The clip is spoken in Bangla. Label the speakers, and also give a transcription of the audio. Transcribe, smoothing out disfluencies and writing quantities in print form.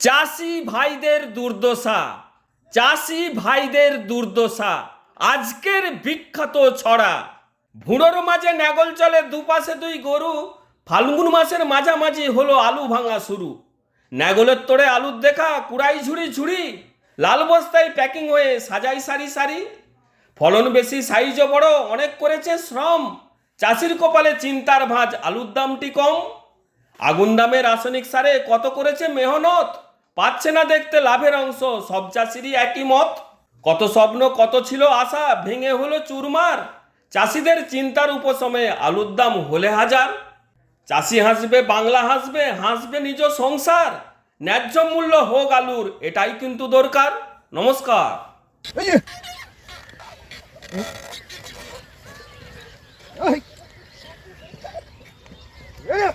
Speaker 1: চাষি ভাইদের দুর্দশা, চাষি ভাইদের দুর্দশা, আজকের বিখ্যাত ছড়া। ভুঁড়োর মাঝে নেগল চলে, দুপাশে দুই গরু, ফাল্গুন মাসের মাঝামাঝি হলো আলু ভাঙা শুরু। নেগলের তোড়ে আলুর দেখা, কুড়াই ঝুড়ি ঝুড়ি, লাল বস্তায় প্যাকিং হয়ে সাজাই সারি সারি। ফলন বেশি, সাইজও বড়, অনেক করেছে শ্রম, চাষির কপালে চিন্তার ভাঁজ, আলুর দামটি কম। আগুন দামে রাসায়নিক সারে কত করেছে মেহনত, পাচ্ছে না দেখতে লাভের অংশ, সব চাষিরই একই মত। কত স্বপ্ন, কত ছিল আশা, ভেঙে হলো চুরমার, চাষিদের চিন্তার উপশমে আলুর দাম হলে হাজার। চাষি হাসবে, বাংলা হাসবে, হাসবে নিজ সংসার, ন্যায্য মূল্য হোক আলুর, এটাই কিন্তু দরকার। নমস্কার।
Speaker 2: এই যে, এই, এই যে।